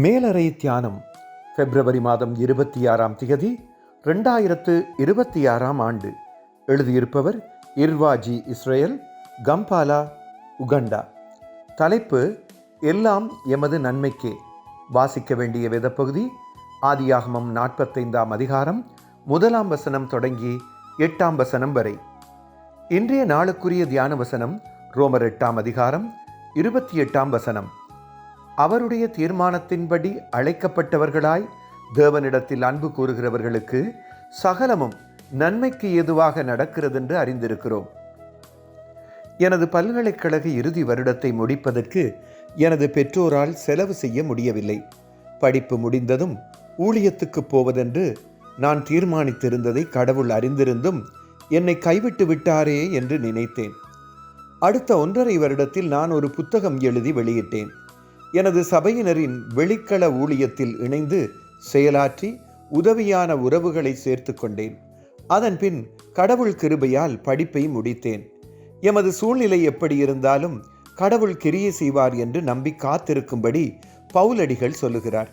மேலறை தியானம் பிப்ரவரி மாதம் 26ஆம் திகதி 2026ஆம் ஆண்டு. எழுதியிருப்பவர் இர்வாஜி இஸ்ரேல், கம்பாலா, உகண்டா. தலைப்பு: எல்லாம் எமது நன்மைக்கே. வாசிக்க வேண்டிய வேதப்பகுதி ஆதியாகமம் 45ஆம் அதிகாரம் 1ஆம் வசனம் தொடங்கி 8ஆம் வசனம் வரை. இன்றைய நாளுக்குரிய தியான வசனம் ரோமர் 8ஆம் அதிகாரம் 28ஆம் வசனம். அவருடைய தீர்மானத்தின்படி அழைக்கப்பட்டவர்களாய் தேவனிடத்தில் அன்பு கூறுகிறவர்களுக்கு சகலமும் நன்மைக்கு ஏதுவாக நடக்கிறதென்று அறிந்திருக்கிறோம். எனது பல்கலைக்கழக இறுதி வருடத்தை முடிப்பதற்கு எனது பெற்றோரால் செலவு செய்ய முடியவில்லை. படிப்பு முடிந்ததும் ஊழியத்துக்கு போவதென்று நான் தீர்மானித்திருந்ததை கடவுள் அறிந்திருந்தும் என்னை கைவிட்டு விட்டாரே என்று நினைத்தேன். அடுத்த 1.5 வருடத்தில் நான் ஒரு புத்தகம் எழுதி வெளியிட்டேன். எனது சபையினரின் வெளிக்கள ஊழியத்தில் இணைந்து செயலாற்றி உதவியான உறவுகளை சேர்த்து கொண்டேன். அதன்பின் கடவுள் கிருபையால் படிப்பை முடித்தேன். எமது சூழ்நிலை எப்படி இருந்தாலும் கடவுள் கிரியை செய்வார் என்று நம்பி காத்திருக்கும்படி பவுலடிகள் சொல்லுகிறார்.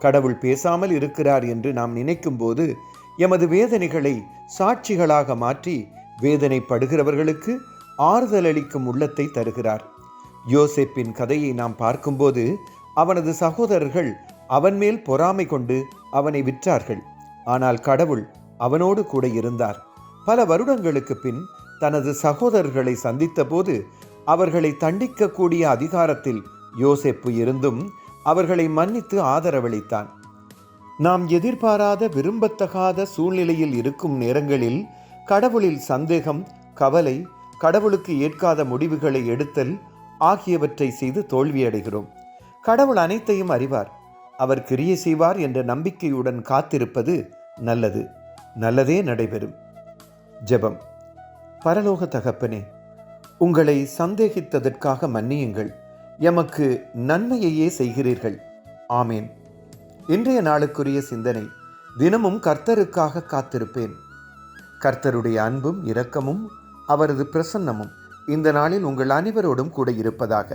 கடவுள் பேசாமல் இருக்கிறார் என்று நாம் நினைக்கும் போது எமது வேதனைகளை சாட்சிகளாக மாற்றி வேதனைப்படுகிறவர்களுக்கு ஆறுதல் அளிக்கும் உள்ளத்தை தருகிறார். யோசேப்பின் கதையை நாம் பார்க்கும்போது அவனது சகோதரர்கள் அவன் மேல் பொறாமை கொண்டு அவனை விற்றார்கள். ஆனால் கடவுள் அவனோடு கூட இருந்தார். பல வருடங்களுக்கு பின் தனது சகோதரர்களை சந்தித்த போது அவர்களை தண்டிக்கக்கூடிய அதிகாரத்தில் யோசேப்பு இருந்தும் அவர்களை மன்னித்து ஆதரவளித்தான். நாம் எதிர்பாராத விரும்பத்தகாத சூழ்நிலையில் இருக்கும் நேரங்களில் கடவுளில் சந்தேகம், கவலை, கடவுளுக்கு ஏற்காத முடிவுகளை எடுத்தல் ஆகியவற்றை செய்து தோல்வியடைகிறோம். கடவுள் அனைத்தையும் அறிவார், அவர் கிரியை செய்வார் என்ற நம்பிக்கையுடன் காத்திருப்பது நல்லது. நல்லதே நடைபெறும். ஜெபம். பரலோக தகப்பனே, உங்களை சந்தேகித்ததற்காக மன்னியுங்கள். எமக்கு நன்மையையே செய்கிறீர்கள். ஆமேன். இன்றைய நாளுக்குரிய சிந்தனை: தினமும் கர்த்தருக்காக காத்திருப்பேன். கர்த்தருடைய அன்பும் இரக்கமும் அவரது பிரசன்னமும் இந்த நாளில் உங்கள் அனைவரோடும் கூட இருப்பதாக.